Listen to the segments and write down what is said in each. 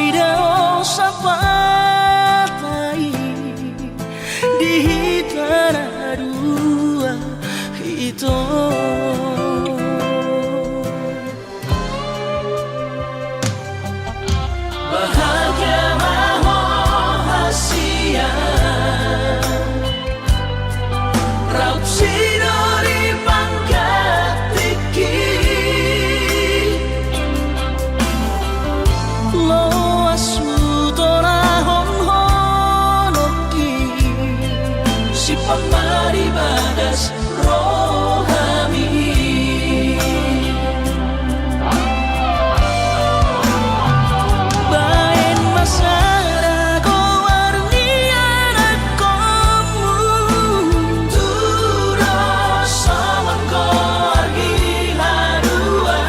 idao sa patay di tanah dua itu. Bahagia rahasia raut sinori pangkat tiki lo asmutora honhonoki si pamari badas rohami. Bain masara ko warnian akomu turo saman ko argi harua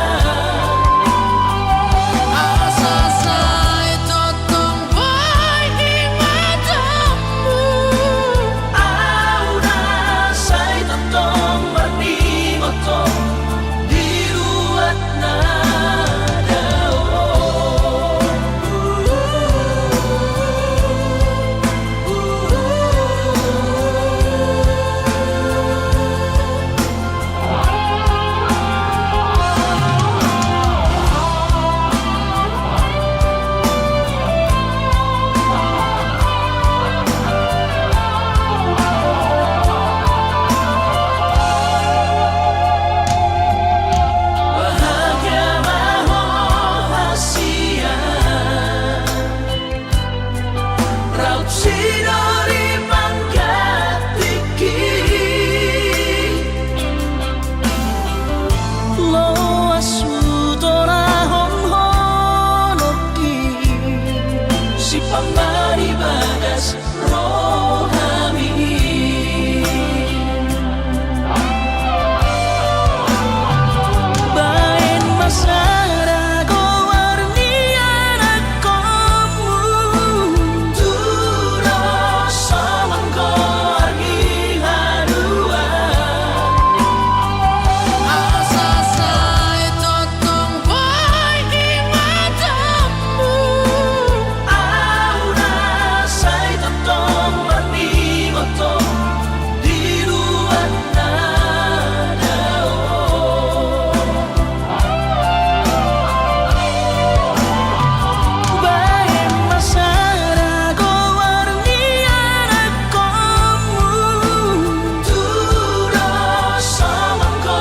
asa sai totong boy di matamu aura say totong marni motong diruat bahagia rahasia raut sinori pangkat tiki lo asmutora honhonoki si pamari badas rohami. Bain masara ko warnian akomu turo saman ko argi harua asa sai totong boy di matamu aura say totong marni motong diruat bain masara ko warnian akomu turo saman ko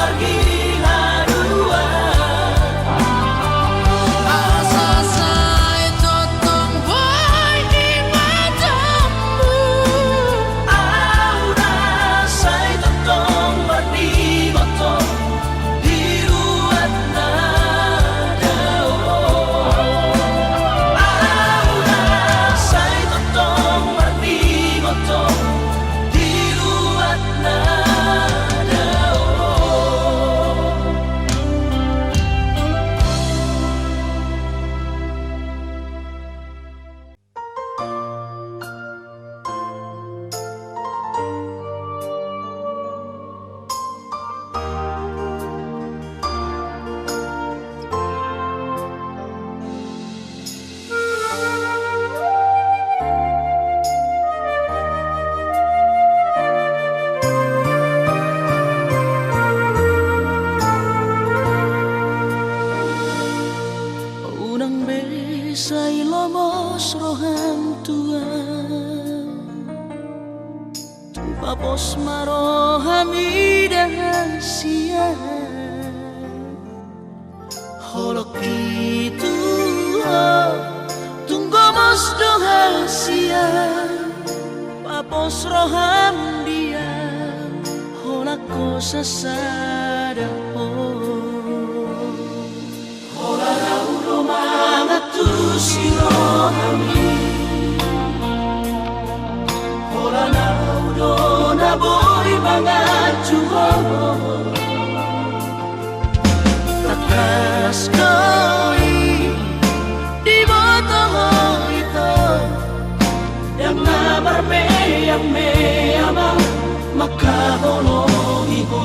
argi harua asa sai totong boy di matamu aura say totong marni motong diruat aura say totong marni motong diruat unang besay lomos roham tua tu papos marohami dahasia holok itu tunggu mos dohasia papos roham dia holak ko sasada hola rauro mangatu si rohami hola naudo na boy mangatu takas koi di botong itu yang namar me ama makaholo iho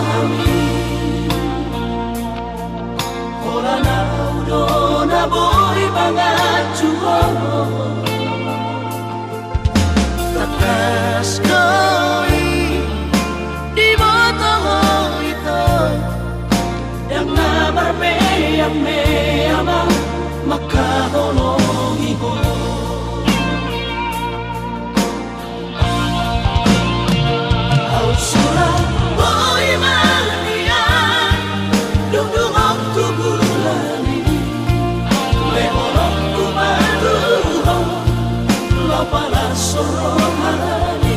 hami Ora na udo na boy bangat juho Takas koi di mata ito Yang na marmeyang meyama Makaholongi ko Surat boy manian Duduk ku bulani Lehorok ku maduho Lo para sorohani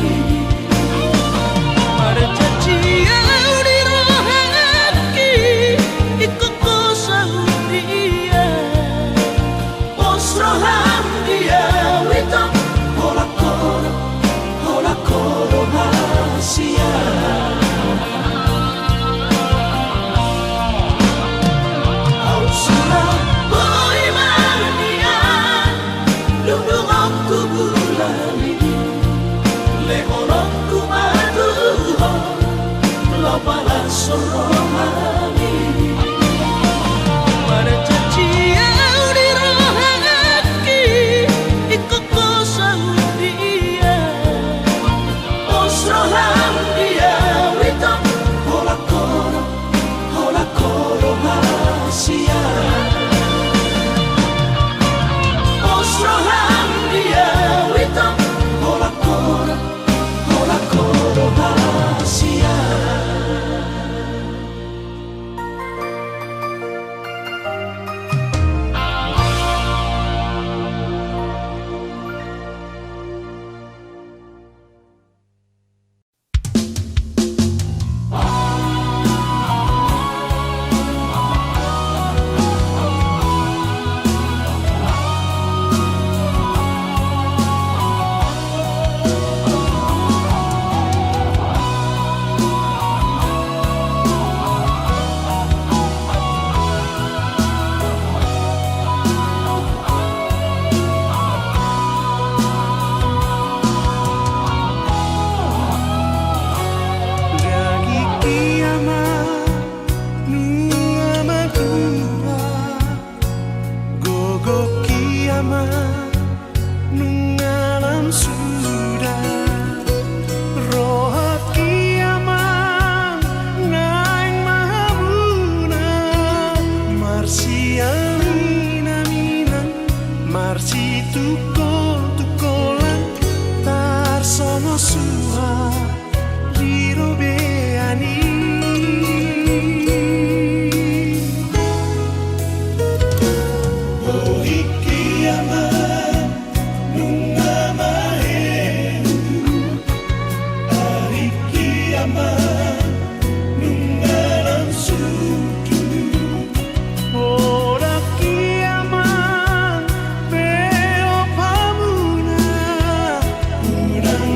Marjajian di rohaki Ikut ko sa dia Posrohan dia Wito Hola koro hasia Para sorohani Marjajian di rohaki Ikut ko sa dia Posrohan dia Wito Hola koro hasia Posrohan dia Wito Hola koro hasia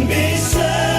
Bisa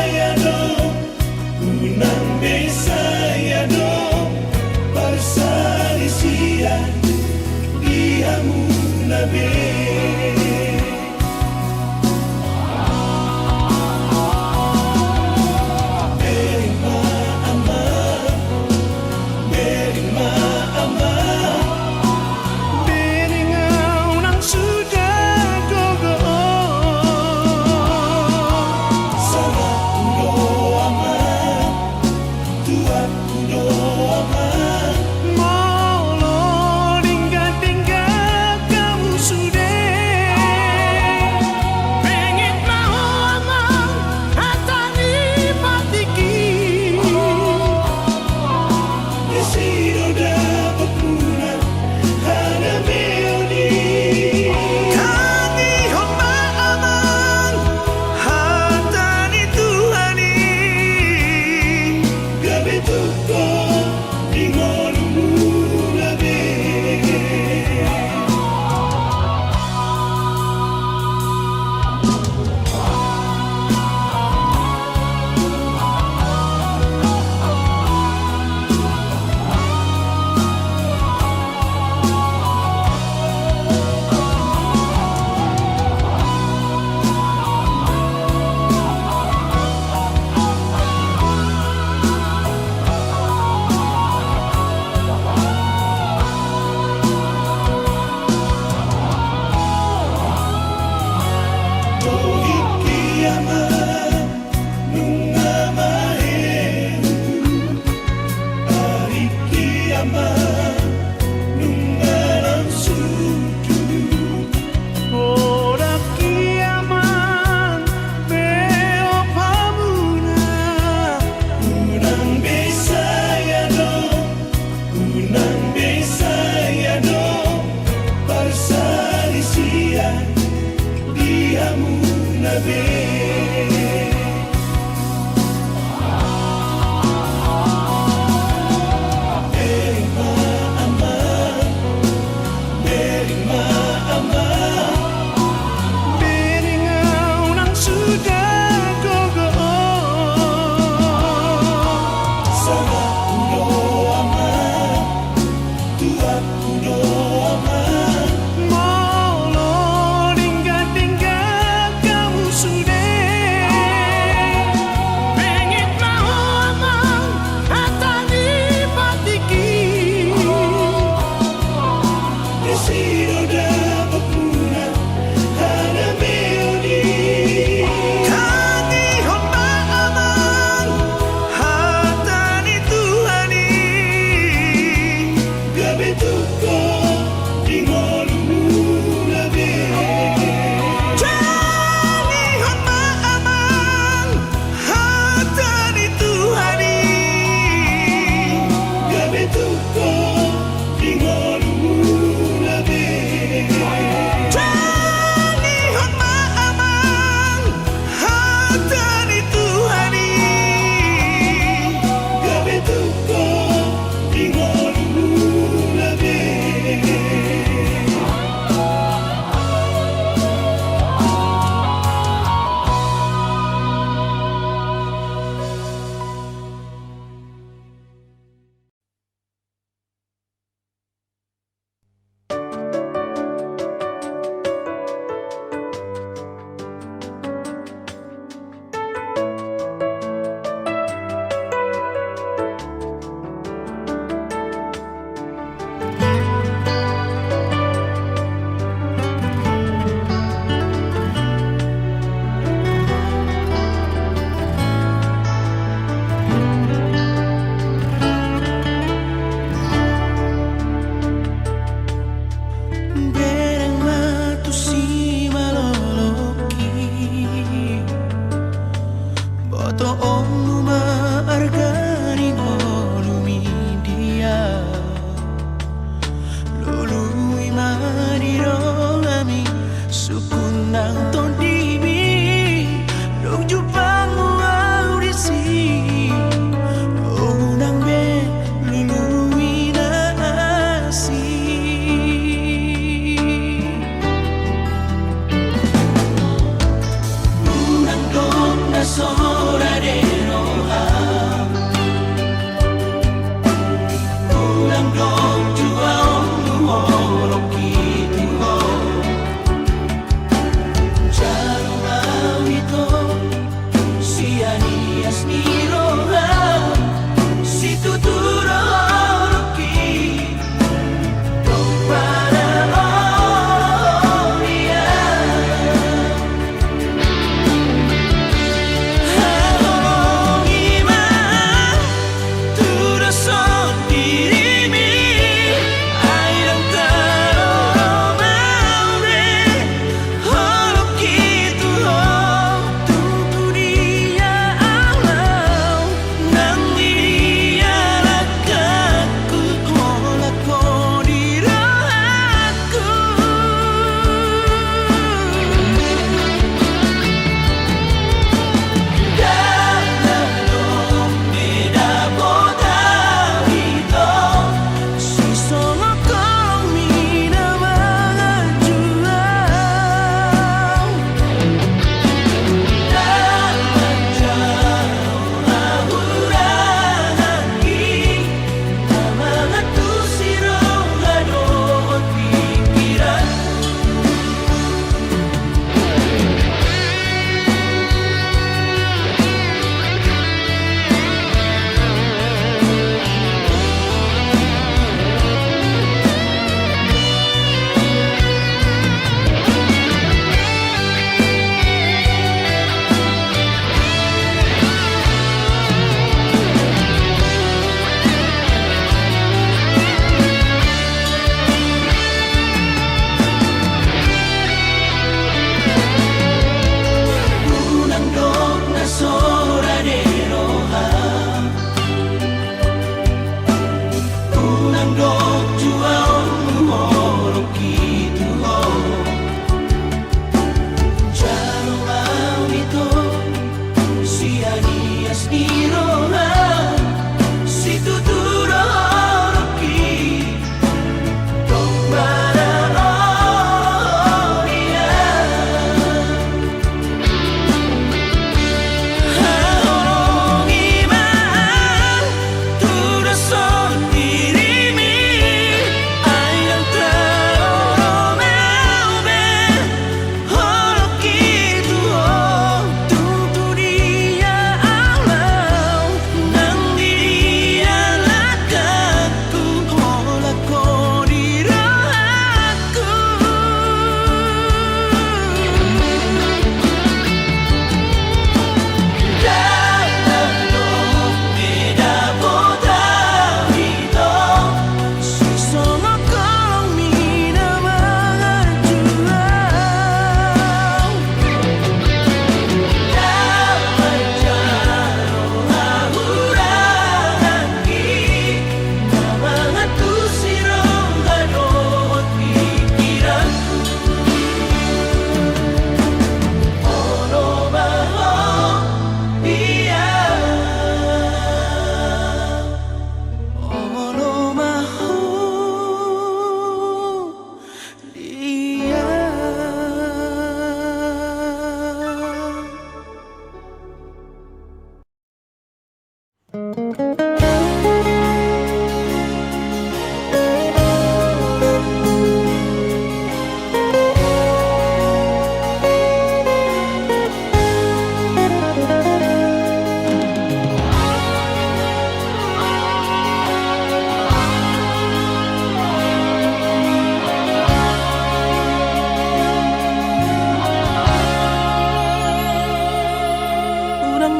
Urang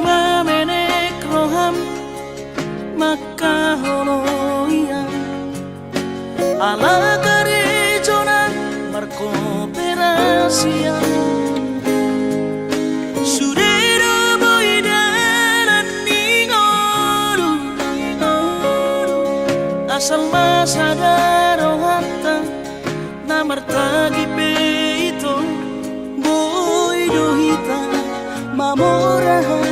mamenek roham makaholoian ala karejonan markooperasian sudero boidaran ningoru asal masadaro hatta namartagi peito boidohita mamorahan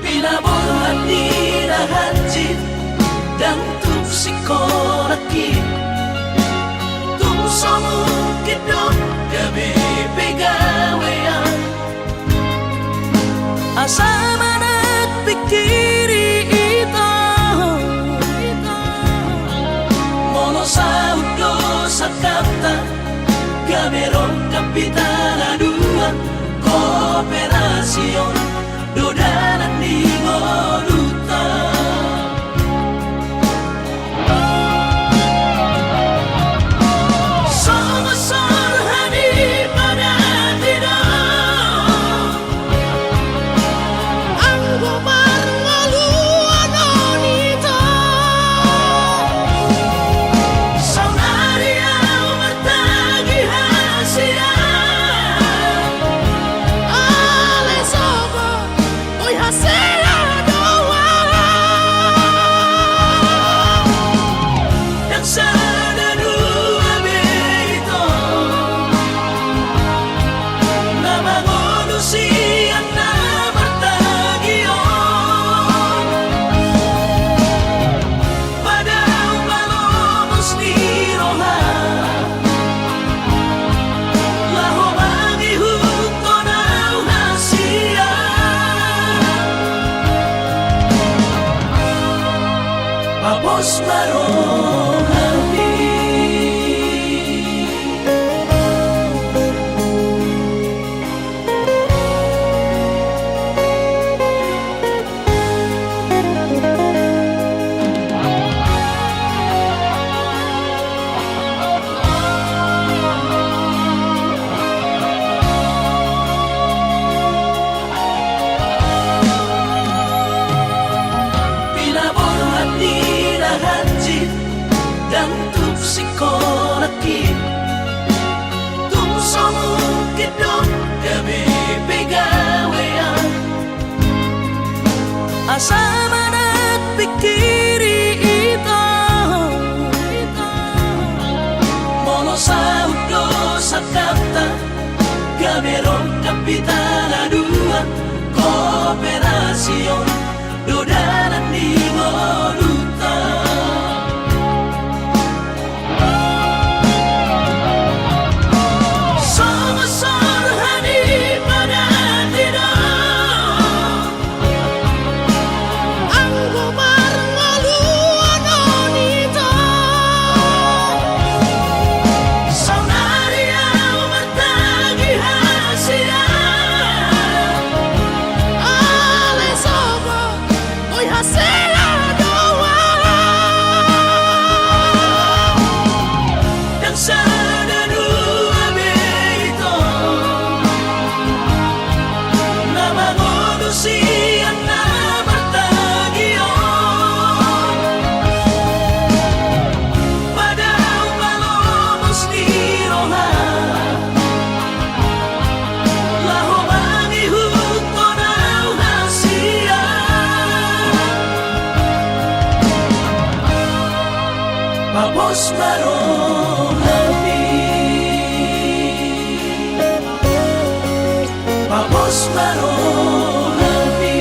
pinaboran ni rahanjit dan tuk sikolaki tuk samukit dong gabi pegawean asa manak pikiri ito mono saudo sakata gaberong kapitana dua kooperasion dodanan di moduta Somasor hani pada tidak Ang gumarngaluan onito Saunaria martagi hasia Ale sogo Uy hasela doa dan sana dua beito nama manusia na martagion pada malomos ni roha laho mangihut ko na hasia Papos marohani pinaboran ni rahanjit dan tuk sikolaki tuk samukit dong gabi pegawean asa manak pikiri ito mono saudo sakata gaberong kapitana dua kooperasion dodanan di moduta Somasor hani pada tidak Ang gumarngaluan onito Saunaria martagi hasia Ale sogo Uy hasela doa dan sana dua beito nama manusia na martagion pada malomos ni roha laho mangihut ko na hasia Papos marohani Papos marohani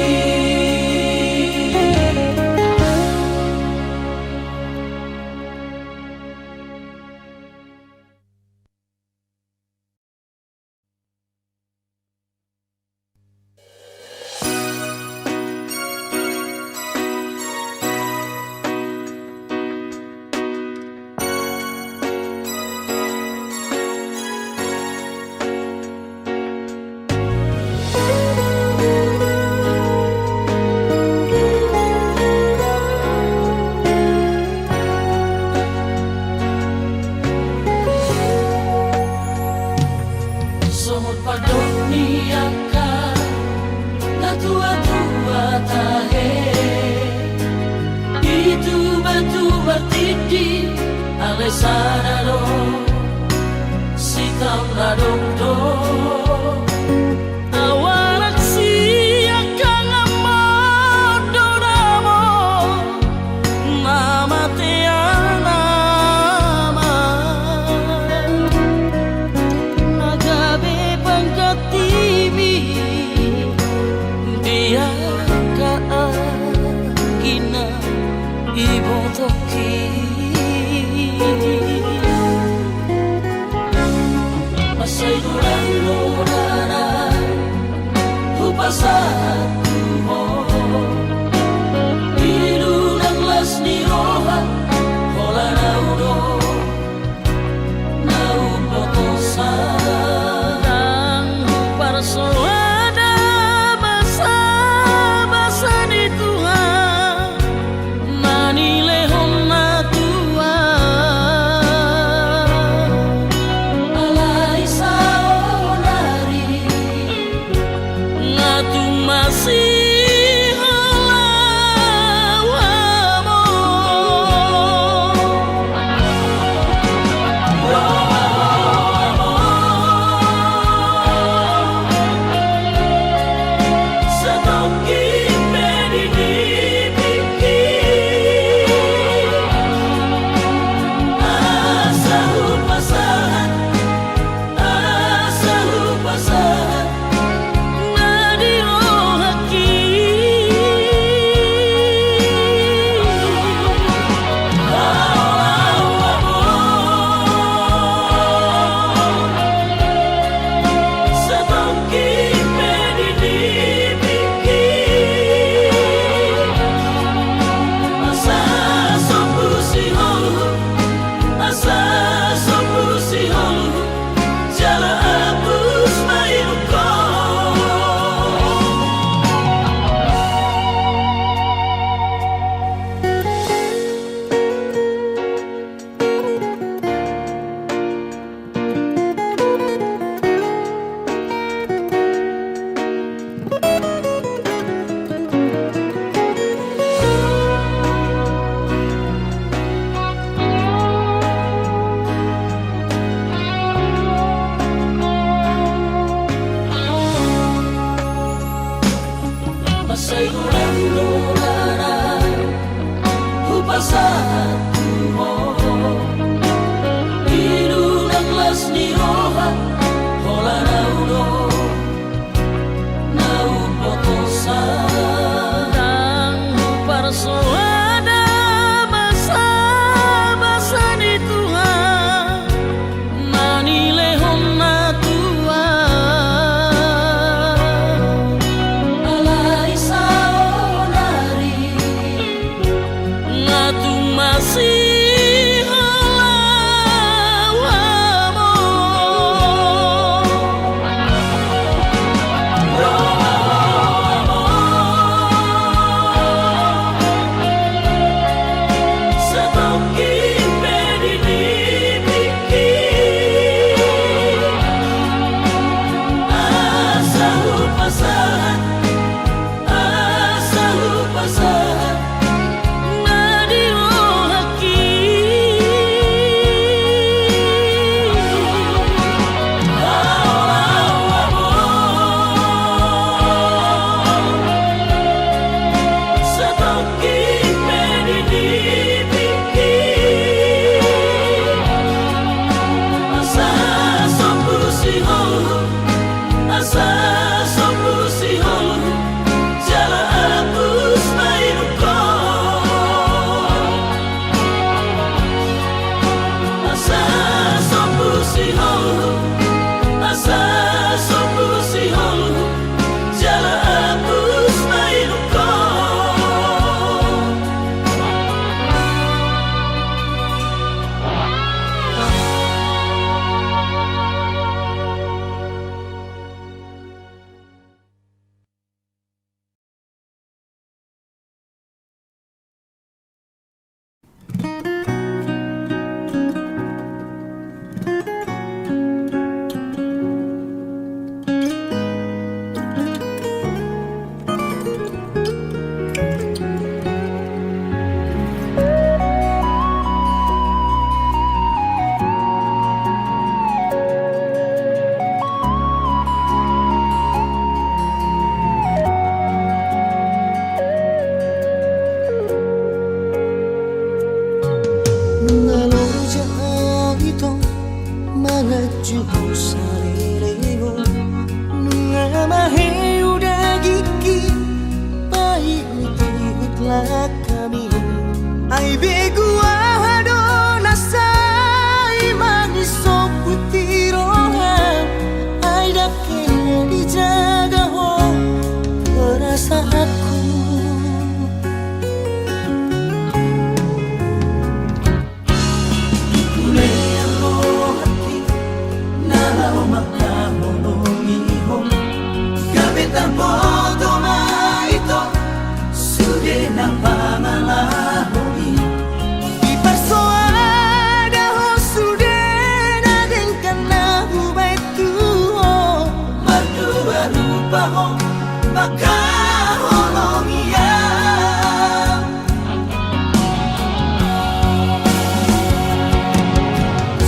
ngaju salileo nunga mahe udah gigi pai utihut lah kami ai begu ahado nasai manis so putih roham ai dake dijaga ho perasaanku. Maka holongia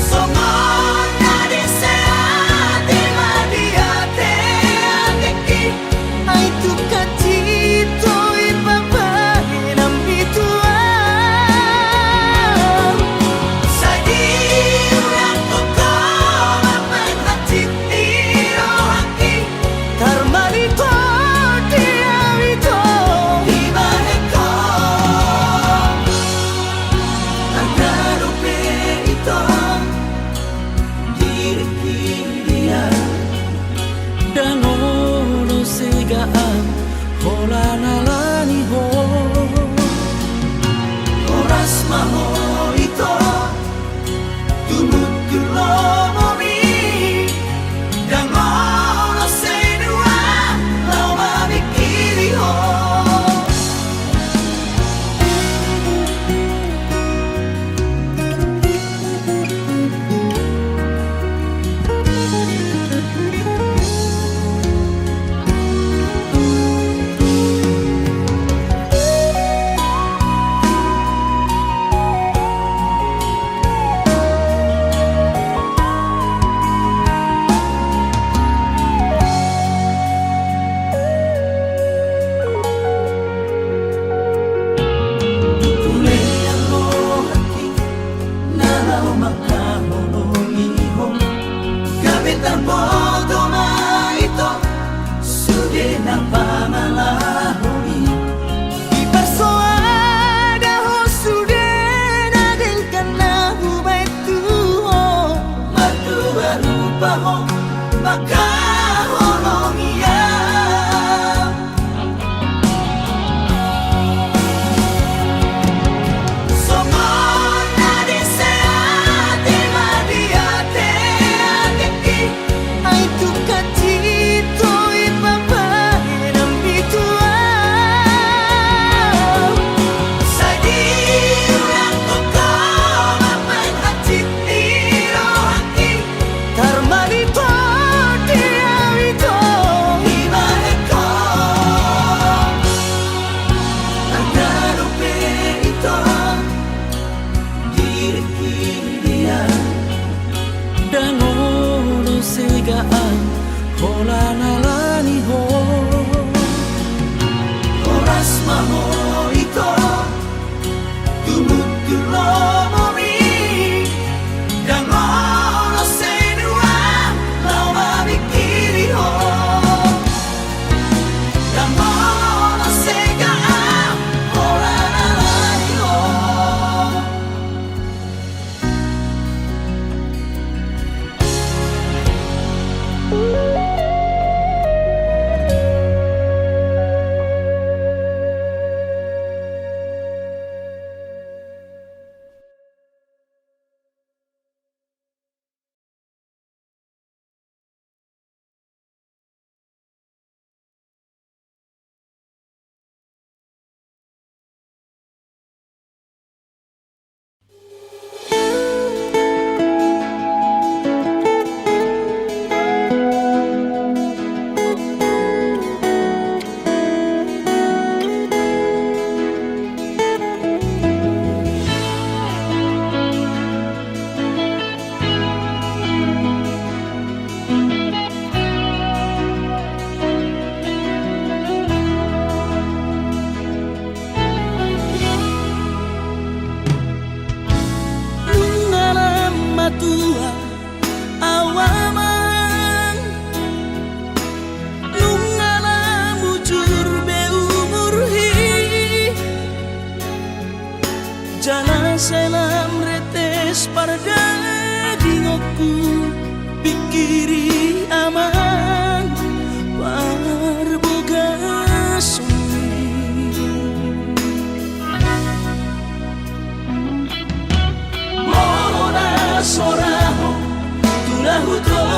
Somona deseate madiate adeki ai tu kacito ipapa nam bitua Sadi urang koko mapan hati irohaki Karmalito hola nalani ho oras maho ito tumut kulo momi dan ono senua lau mabikiri ho Maka holongia Somona deseate madiate adeki ai tu kacito ipapa nam bitua Sadi urang koko mapan hati irohaki Karmalito hola nalani ho oras maho ito tumut kulo momi dan ono senua lau mabikiri ho dan ono segaan hola nalani ho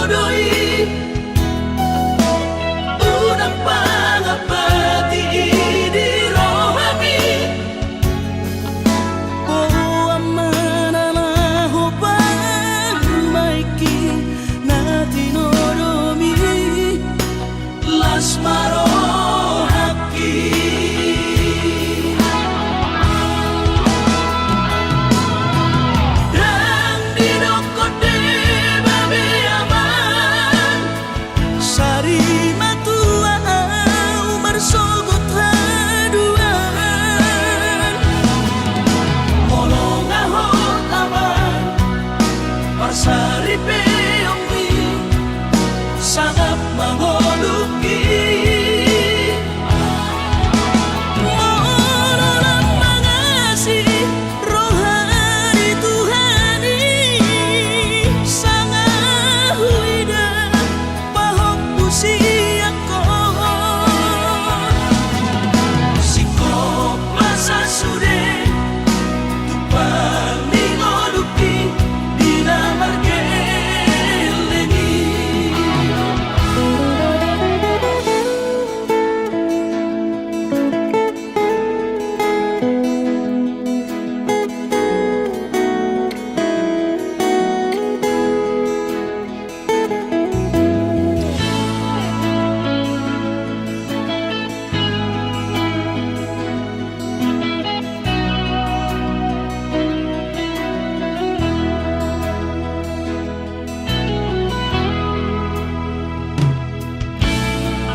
tudoi unang pangapati di rohami O amanalaho pamaiki na tinoromi las marohaki dan dinokote babe aman Sari matua umar sogot haduan molong ahot aman parsari peongwi sangat mangoluki Mololang mangasi rohani Tuhani sangahuida pahok pusiako sikop masa sude tupang ningoluki dina margeleni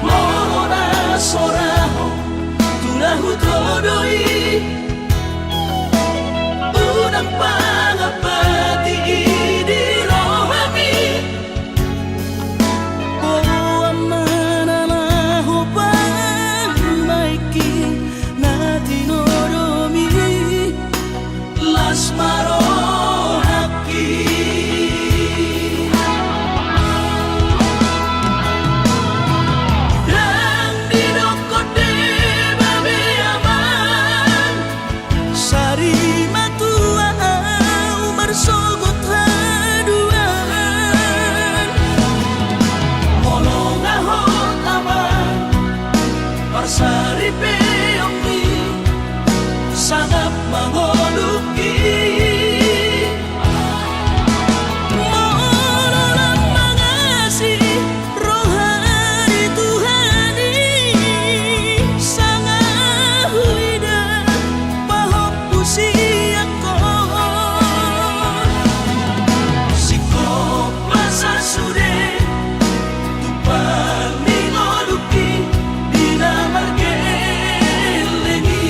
Morona soraho tunahu todoi unang pangapati di rohami O amanalaho pamaiki na tinoromi las marohaki dan dinokote babe aman Sari matua umar sogot haduan molong ahot aman parsari peongwi sangat mangoluki Mololang mangasi rohani Tuhani sangahuida pahok pusiako sikop masa sude tupang ningoluki dina margeleni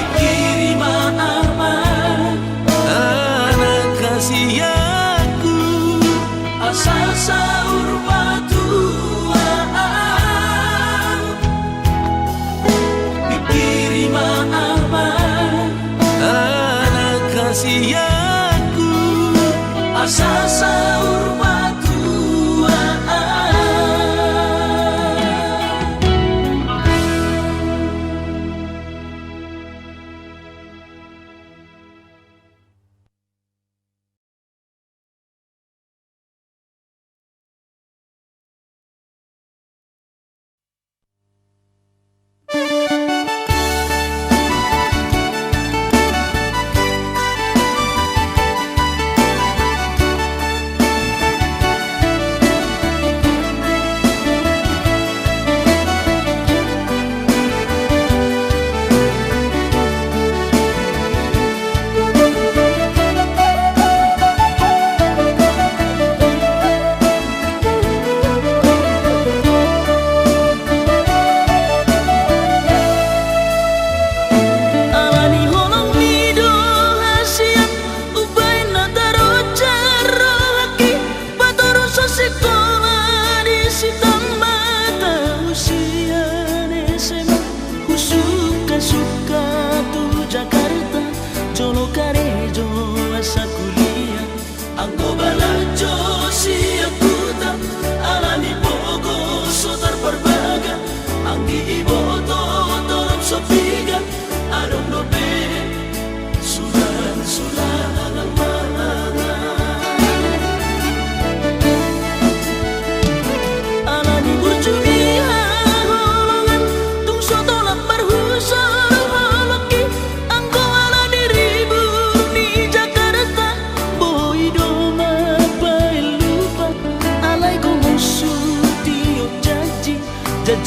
ikirima aman anak kasihku asal saur batuaan ikirima aman anak kasihku asal saur batuaan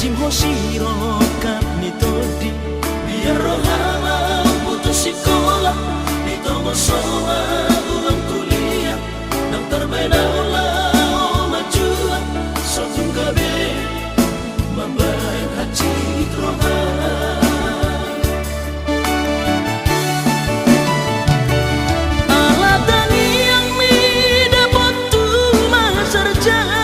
Jim Hoshiro kap nitodi biar rohana putus sekolah ditongol soa ulang kuliah nang terbeda ulah majua sotong gabe membayar haji rohana alatani yang mi dapat tu sarjana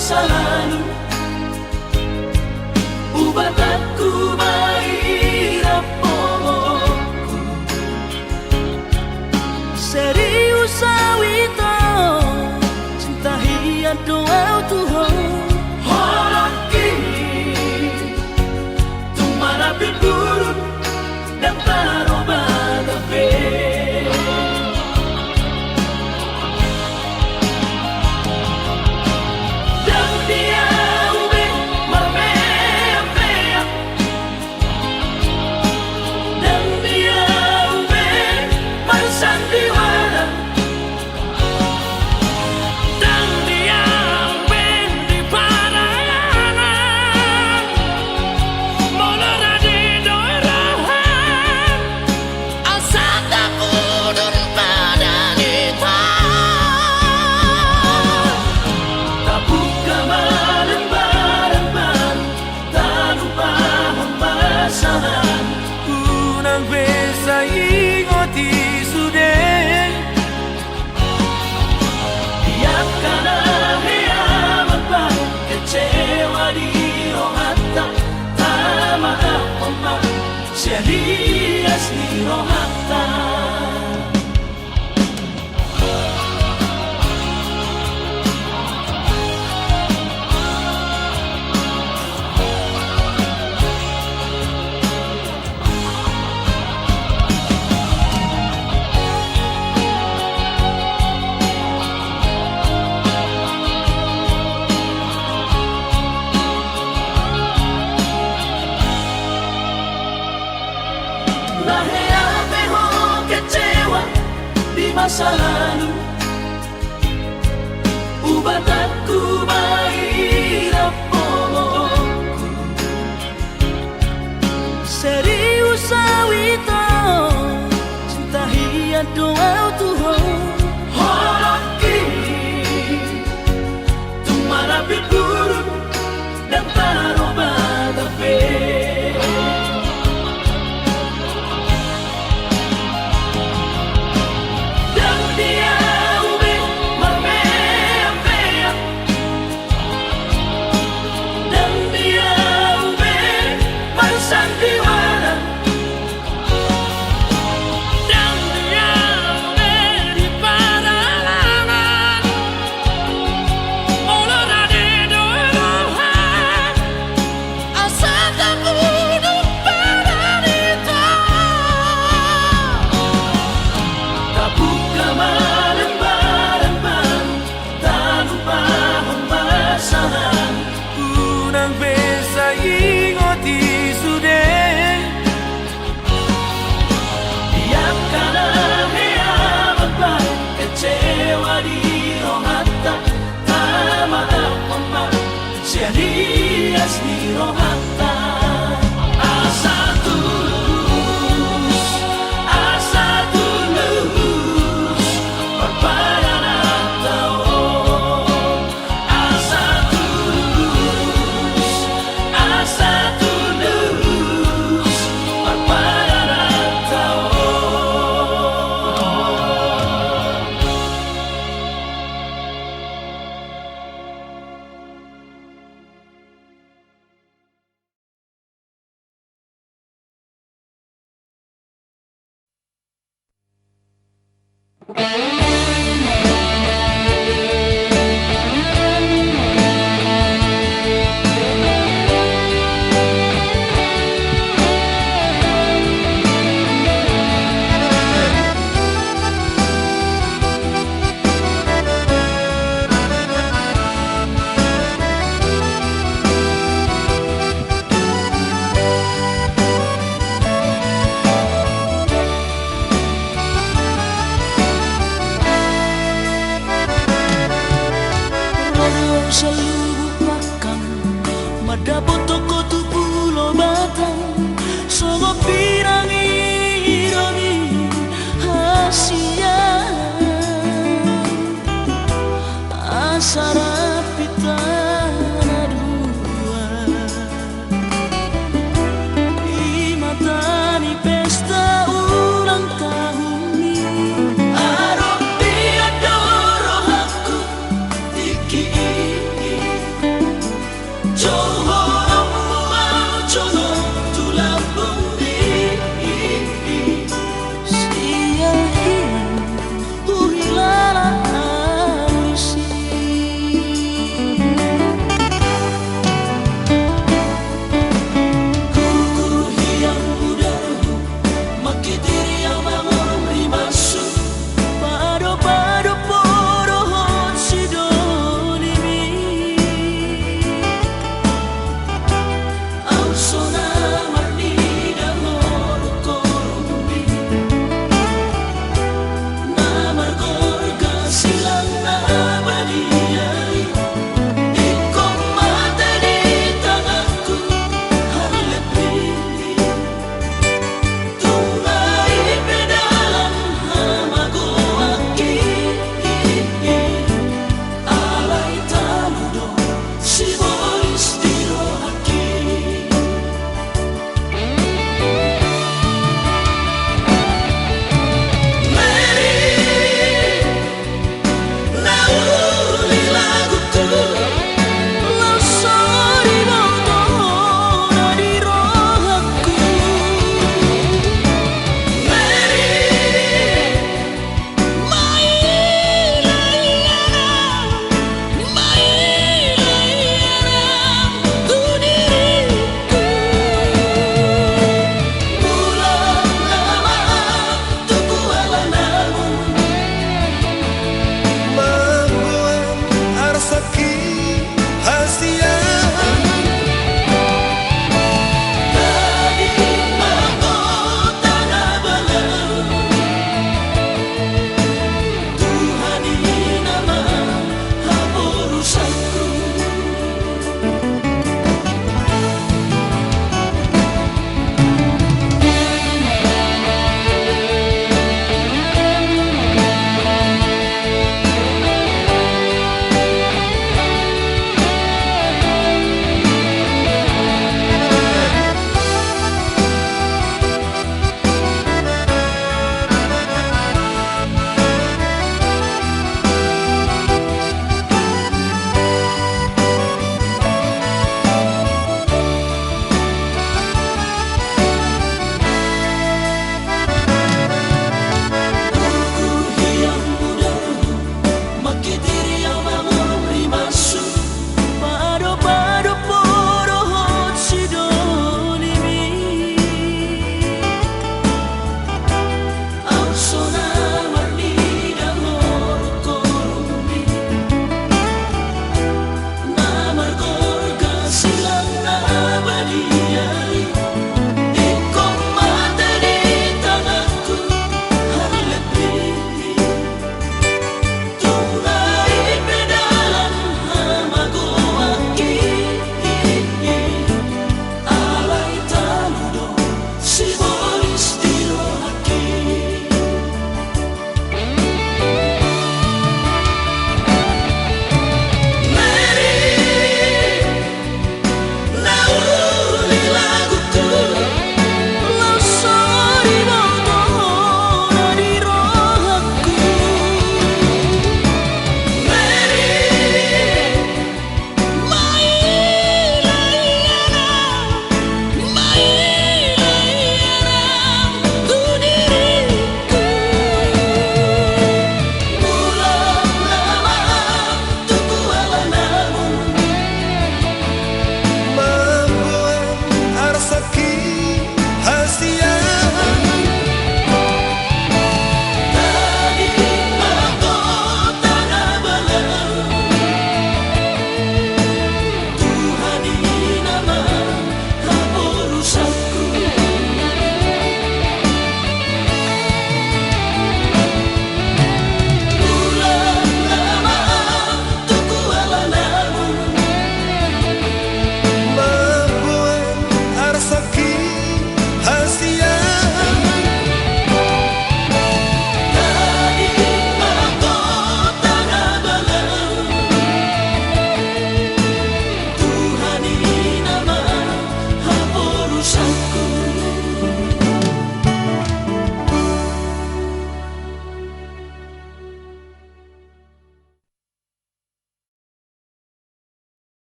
masa lalu. Ubatanku maira pomoku serius sawito cinta hian doa Tuhan horoki tumara biburut dan taroba gabe dan dia ube marmea dan dia ube marsandiwara dan dia ube di parayanan molora di doirahan Asata pudun padanita tabuka malembar-lembar tak lupa pembasahan unang besa ingoti sudah biarkan hea mempan kecewa di rohata tak maaf omak serius di rohata. Lahea peho kecewa di masa lalu. Ubatanku maira pomoku serius sawito cinta hian doa Tuhan horoki tumara biburut dan taroba gabe dan dia ube marmea dan dia ube marsandiwara dan dia ube di parayanan molora di doirahan Asata pudun padanita tabuka malembar-lembar tak lupa pembasahan unang besa ingoti sudah biarkan hea mempan kecewa di rohata tak maaf omak serius di rohata asa tulus berpayanan tau asa tulus berpayanan tau.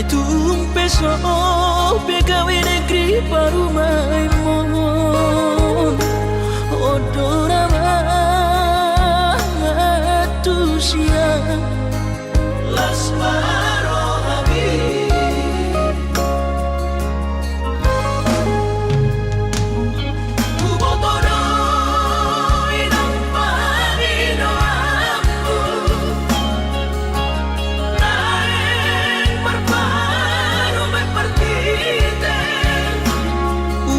Mai tumpe so pegawe negeri parumai mon odora matusia las marohabi kubotoro inang panino aku naeng berparu mepertite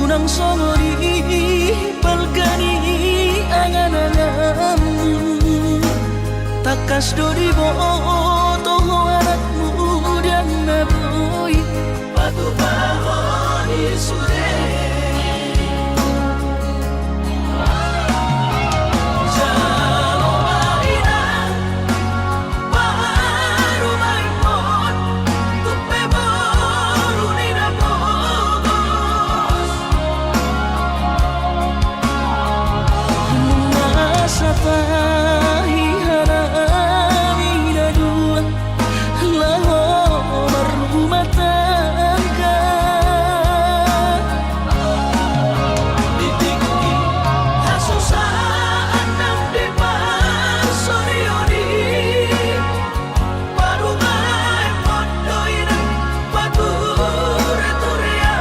unang songori palgani angan-anganmu takas dori boto anakmu dan naboy patu pahoni sude jalo maina paru maimon tupe boru ni nabogos masa tahi harami dua lahor rumah tangga ditinggi hasusaan nang depan sorioni parumai mondoina pature turea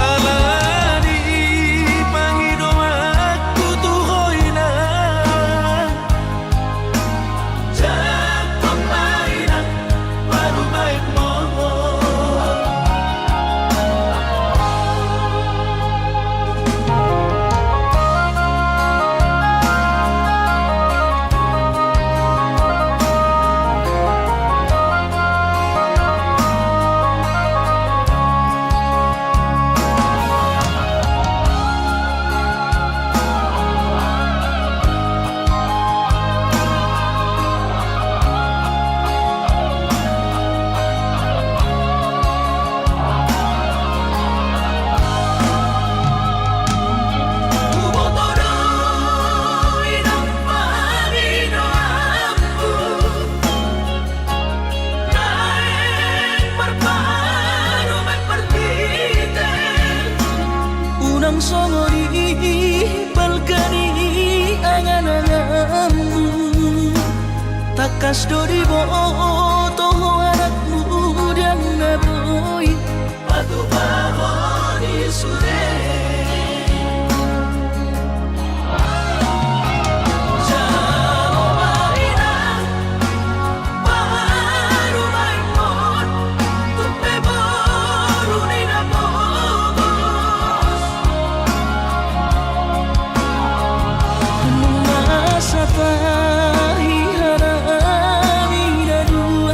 alani pangido aku tuhoina jatuh mainan parumai moho kubotoro inang panino aku naeng berparu mepertite unang songori balgani angan-anganmu takas dori boto anakmu dan naboy patu pahoni sude jalo maina paru maimon tupe boru ni nabogos masa tahi harami dua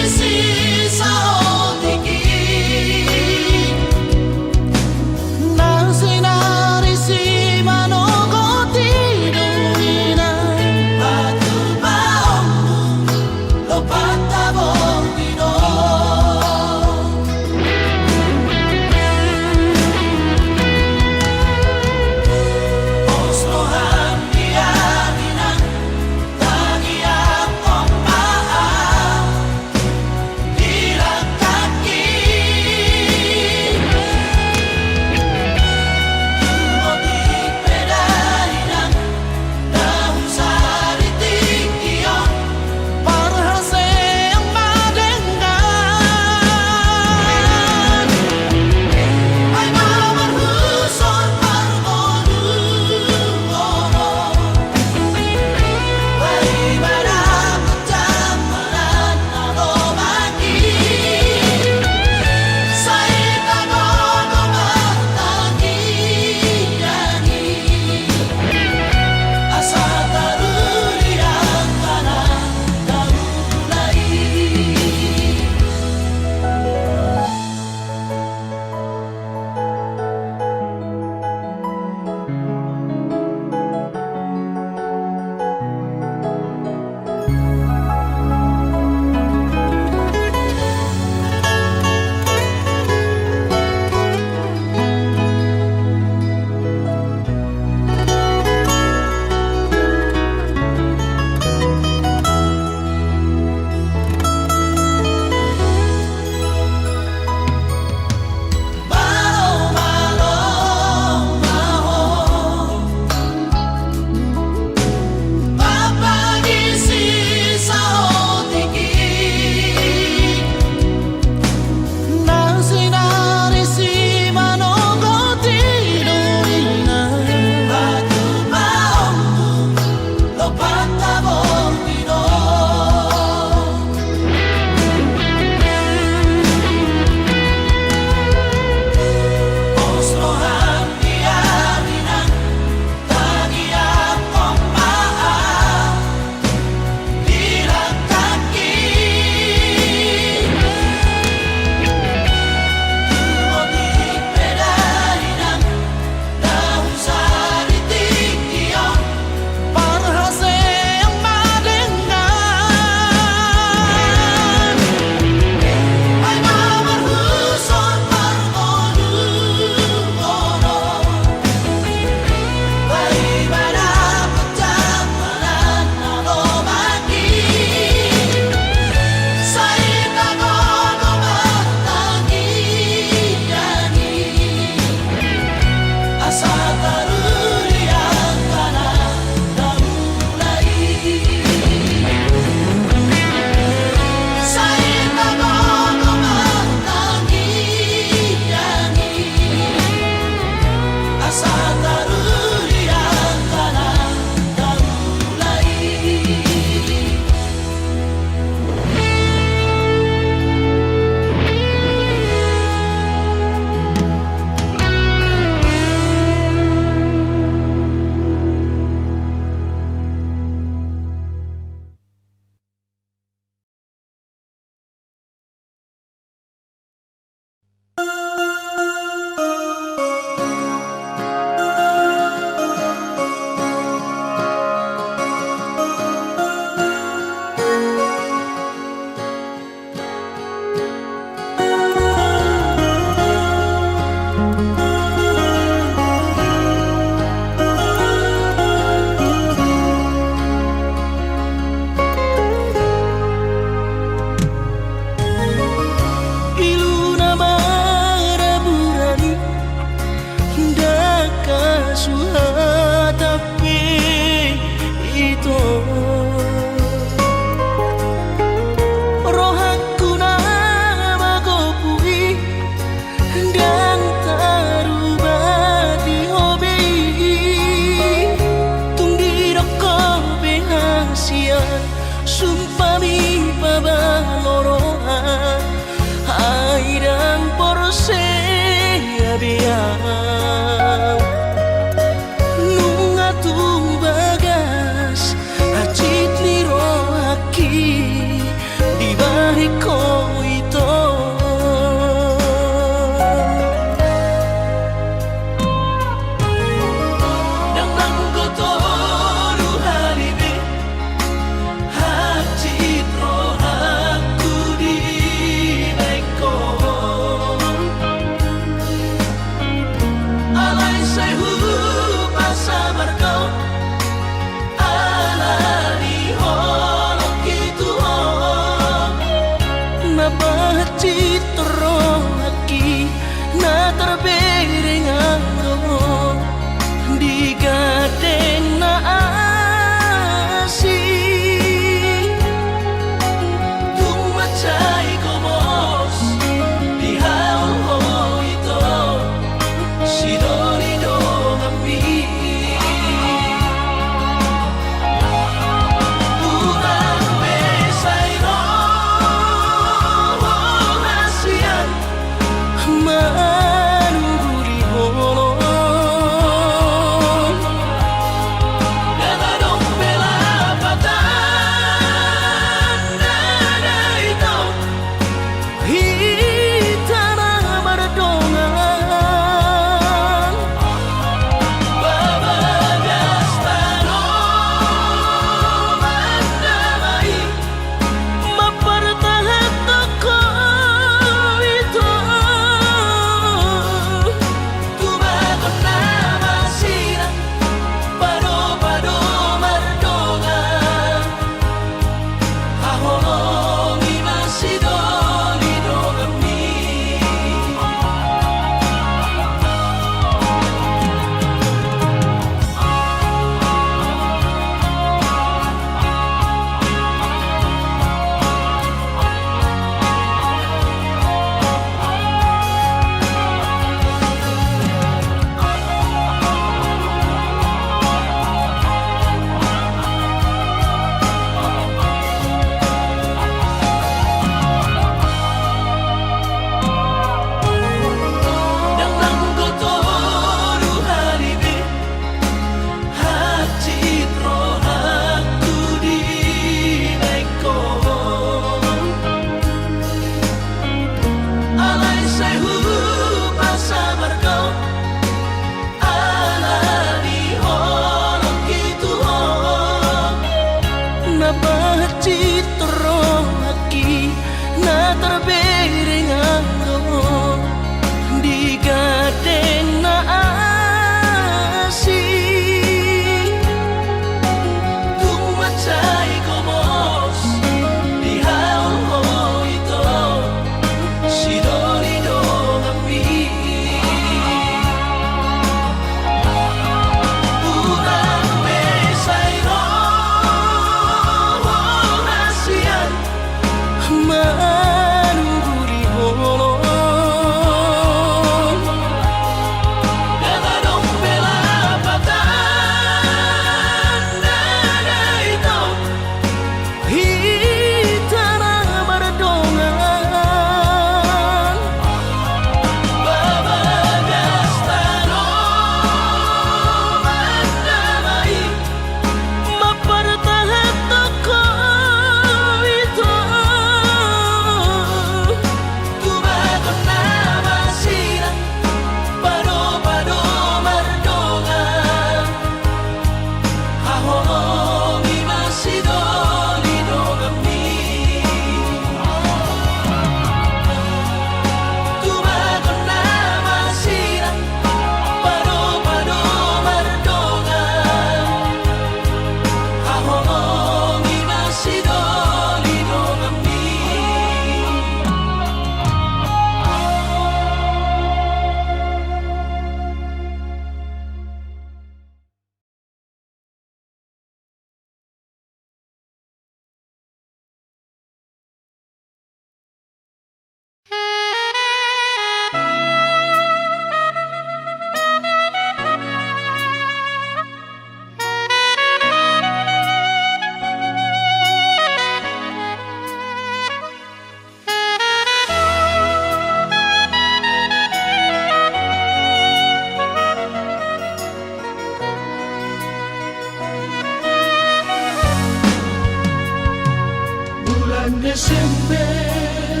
Desember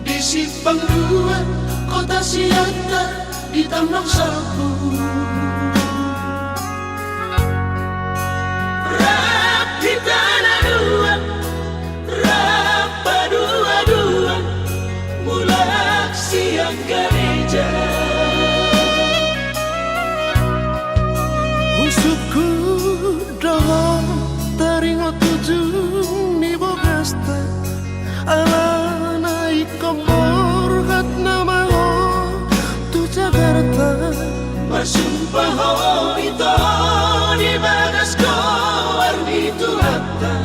di Simpang 2 Kota Siantar di Tambang Sapu. Rapi tanah dua, rapa dua-dua, mulak siang gereja. Usuku doang teringat tujuh ni bogasta ala naik kompor hat nama ho tu Jakarta Masumpah ho itu di bagas kawar itu hatta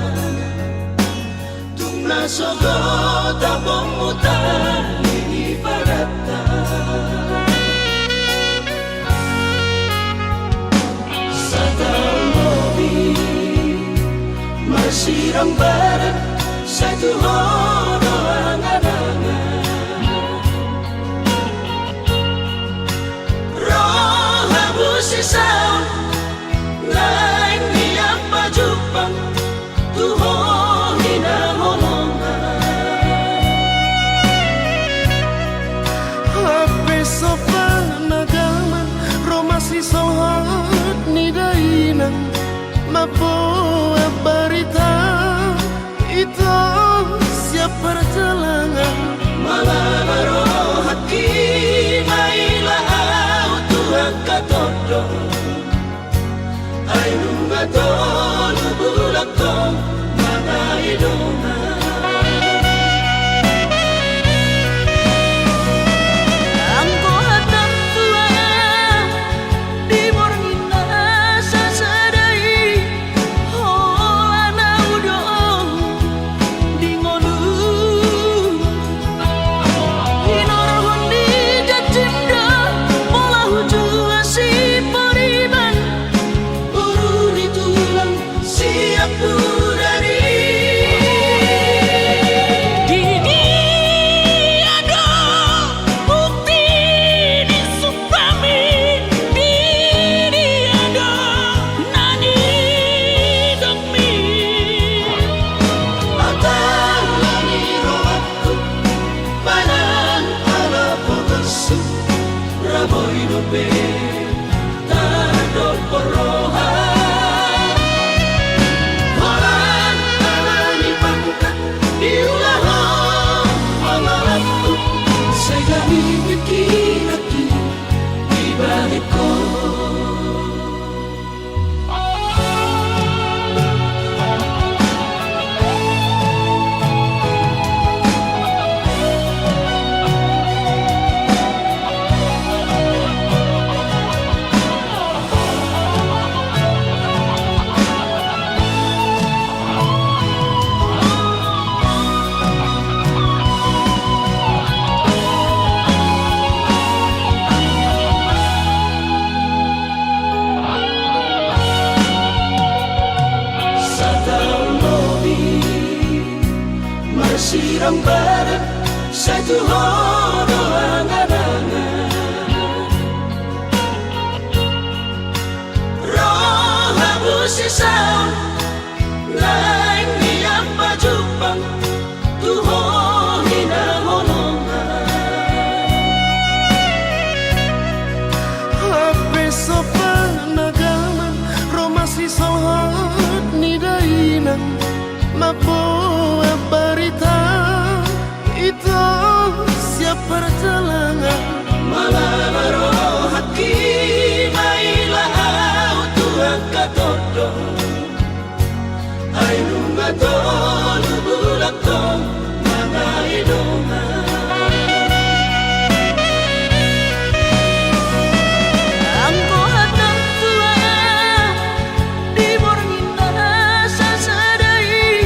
Tungna sogo tapong mutan ini pagata Satang mobil masirang barat satu horo angan-angan Roh habus isaun Naing niyak pajupang Tuho hinahonongan Habis sopan agama Romasi sohat ni dainang Mapo barita itu siapa hidupe tado porohan Horan alani pangkat diulah pangalatu segani pikiraki di balikku siram bareng satu horo angan-angan roh habus sesau lain niapa jupang tuho hina honongan Hape sopan nagaman romasi sohat ni dainang mapoa barita itu siap perjalanan Malabaro haki mailah tuang katodo ay nungato lubulakto mga idongan Angko hatang tua di bornginda sasadai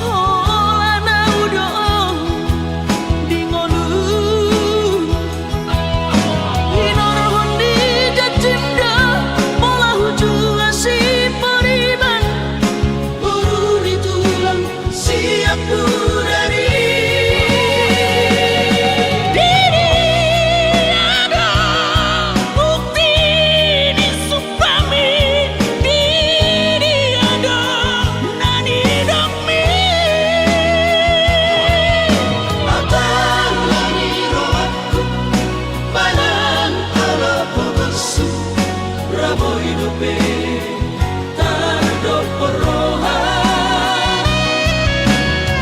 hola na udong di ngolu hinor di jacinda pola huju si pariban buru ditulang siap dari diri ada bukti di supami diri ada nani dami atang lani rohku banan ala pobesu rabo hidupe tado porohan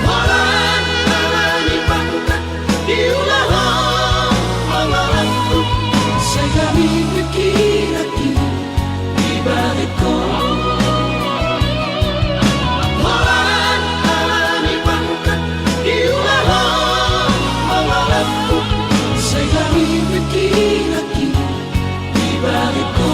Horan alani pangkat diulah pangalanku segami pikiraki di balikku Horan alani pangkat diulah pangalanku segami pikiraki di balikku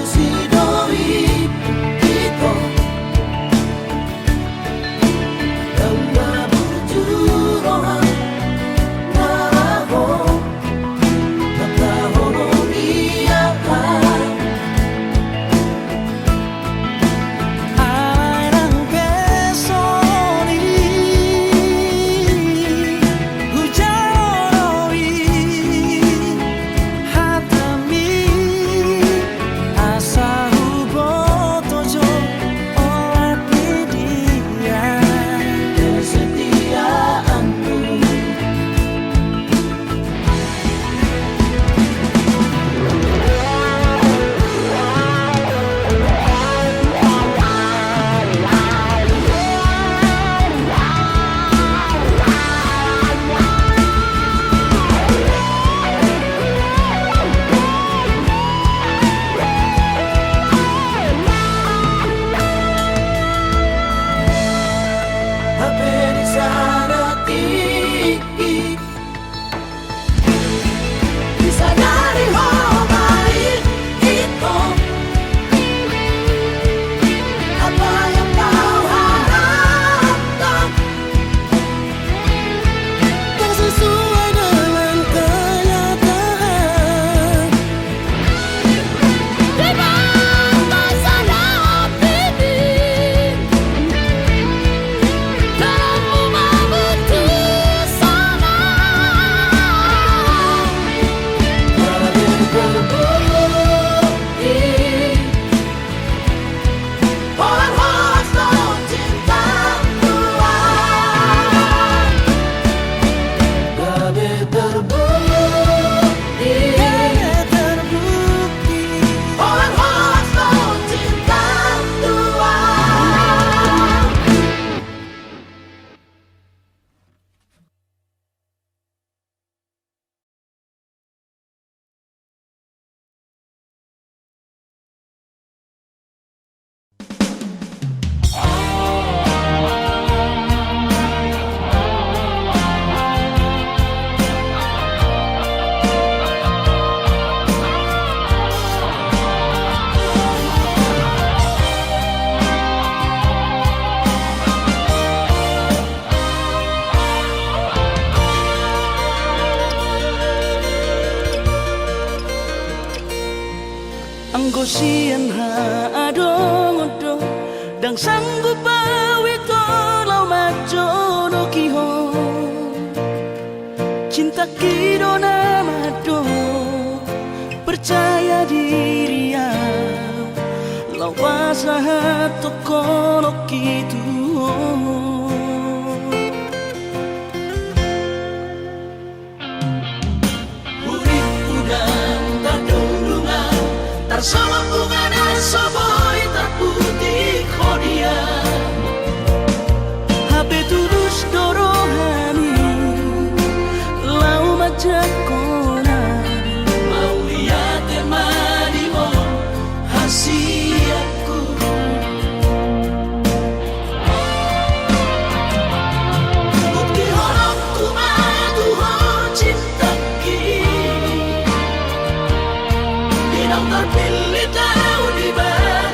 sidoi ito Damba bujurohan naraho Tatahono niyakan Airang kesoni hujanoi hatami asa hubotojo olati dia kesetiaanmu Hape di sana tinggi Bisa dari baik itu Apa yang kau harapkan Tak sesuai dengan kenyataan. Di bawah sana ini Dalam rumah bersama Hadir terbukti Horas dalam cinta Tuhan Hadir terbukti Horas dalam cinta Tuhan Anggosian ha adong odo dang sanggup awito lau majono kiho cinta kido namado percaya diri ya lau pasahat tokono kitu Urip udang tadulungan Tarsama bunga dan soboy terputih kodia Habe tulus dorohani lau majakona Mau lihat temanimu hasiatku Bukti horokku maduho cinta kini Tidak terpilih tahu di bawah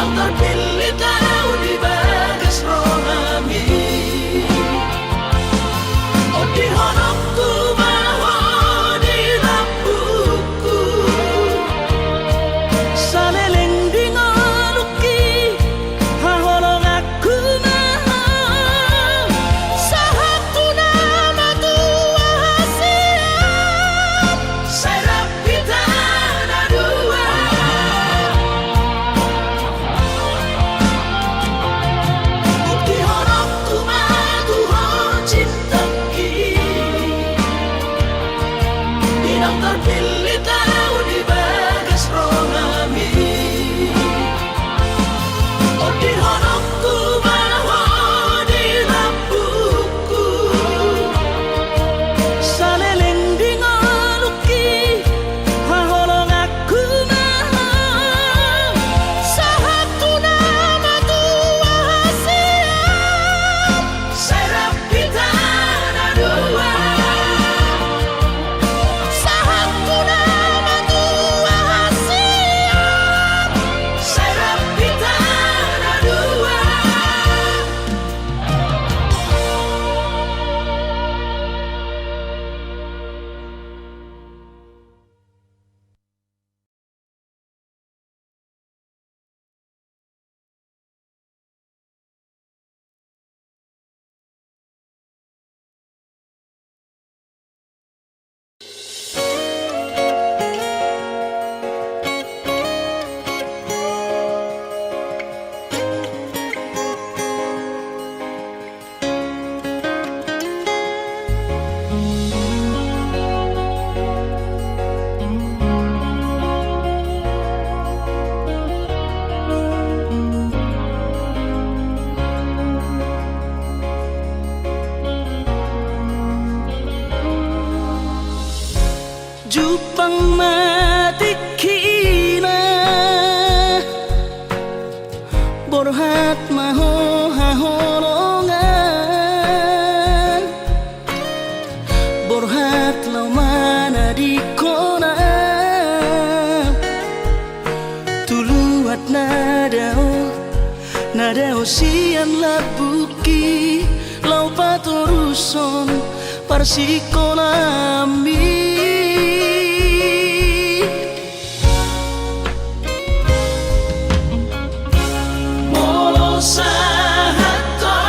Inang terpilih tahu di bagas rohami. Oh di honokku maho di lampuku. Saleleng di ngoluki haholong aku maha. Sahaku nama tua hasian. Serap kita ada dua. Bukti honokku madu ho cinta ki. Inang terpilih tahu di bagas rohami. Oh di honokku maho di lampuku. Saleleng di ngoluki haholong aku maha. Sahaku nama tua hasian. Serap kita ada dua. Sahaku nama tua hasian. Serap kita ada dua. Jupang matikina borhat maho haholongan. Borhat lau mana di kona. Tuluat nadao sian labuki. Lau patoruson parsikolami. Molo sahato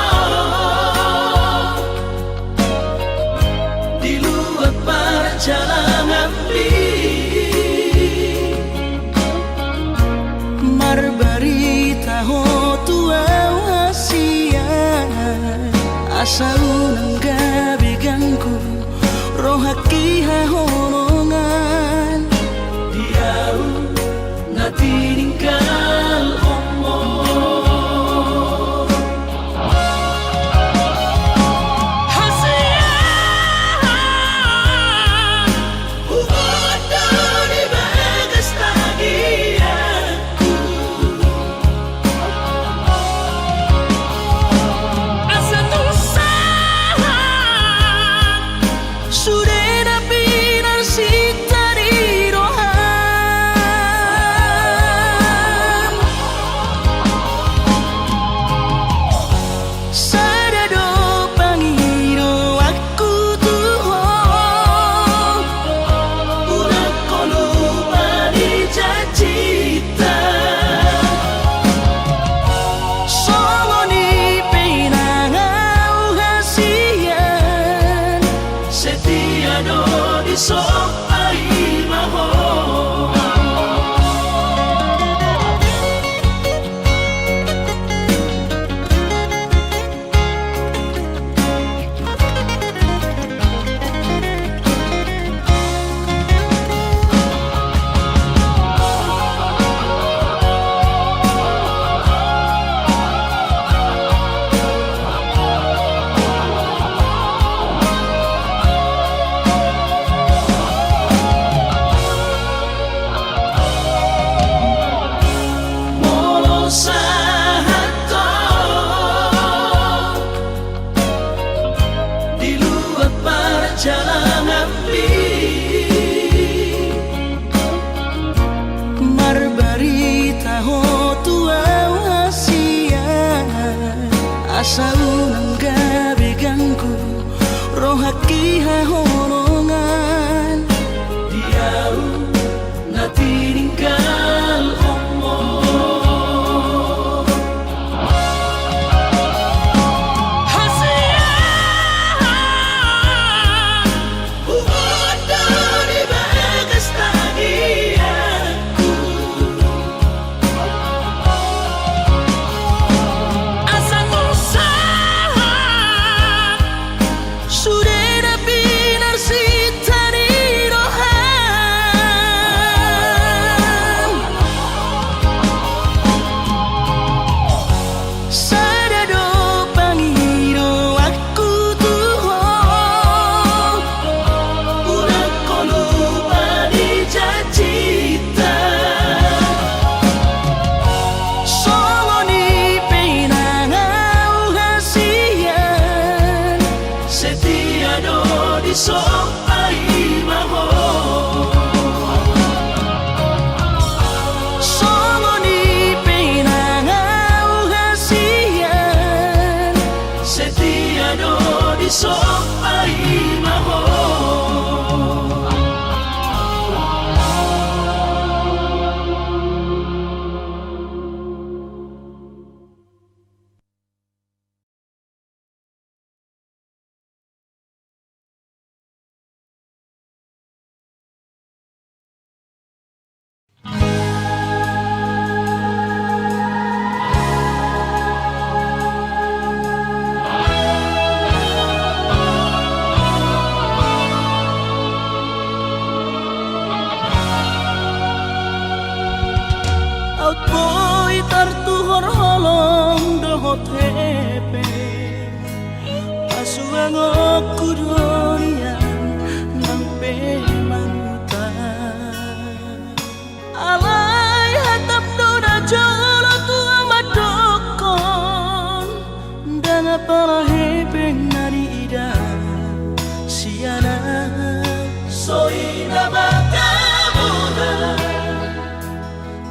di luar perjalanan Marbarita ho tua hasian. Asa unang gabi ganggu rohaki haholongan. Diau na tininggal omo. Hasian Hubungan dari bagas tagihanku. asa tusahan sudah pina Saunang gabi ganggu rohaki hahonongan Diau na tininggal mo Hasian Bukod dari bagas tagianku Asang usahan Sudah binar si tani rohan Sadado pangiro aku tuho Ulang ko lupa di cacita Solo ni pinangau hasian Setiado di sopai maho Solo ni pinangau hasian Setiado di sopai maho Ako'y tartuhor holong dohot hepe Pasuang aku dorian ng pemanutan Alay hatap doon na jolo tua madokon Danga para hepe narida siana Soy na makamuda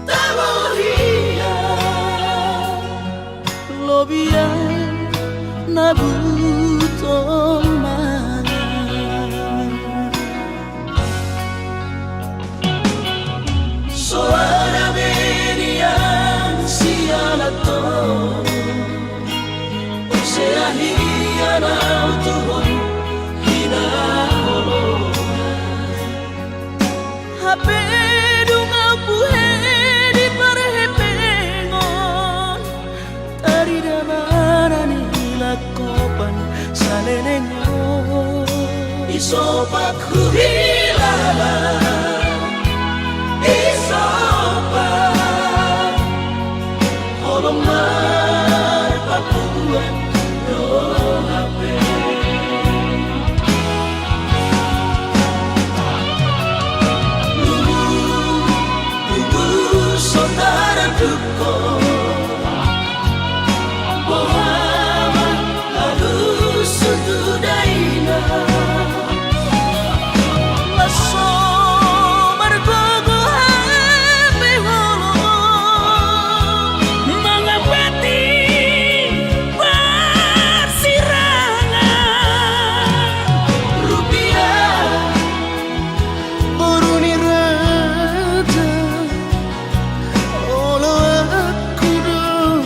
Tamoria Lobian nabutong mana Soara benian siya to Sea hiya na tuhon hinaholo Hape dunga puhe di parhepengon Tari damana nila kopan sa lenengon Isopak huhilala Isopak Holong marpapuan Dong hape Lugu saudara duko Bohama aduh sutudaina Laso margogo hape holong Mengabati persirangan Rupiah Boruni raja Olo aku do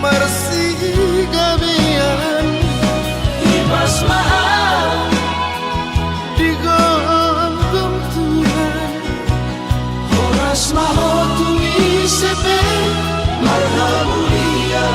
Marsi gabian Ibas mahal Digogong Tuhan Oras maho tuisepe Marhamulia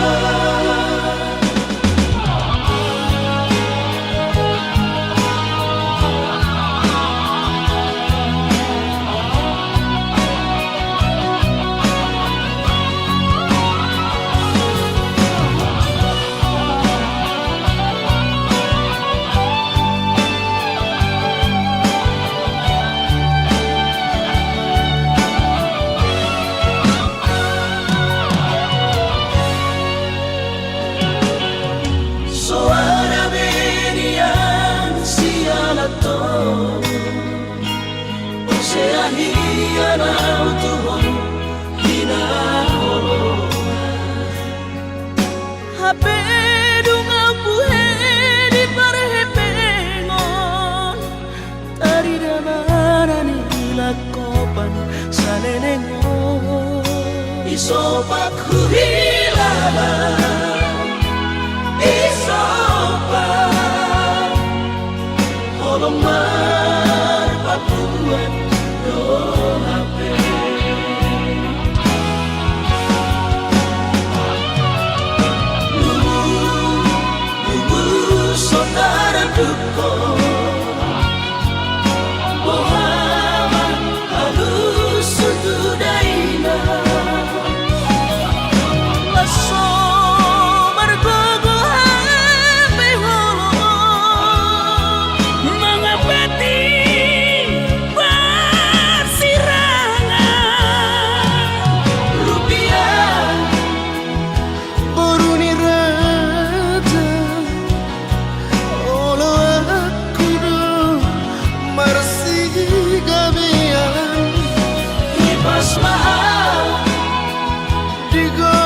Isopak huhilalan Isopak Holomar papuan do hape Nungu saudara duko Bohaman halus sutudaina Digo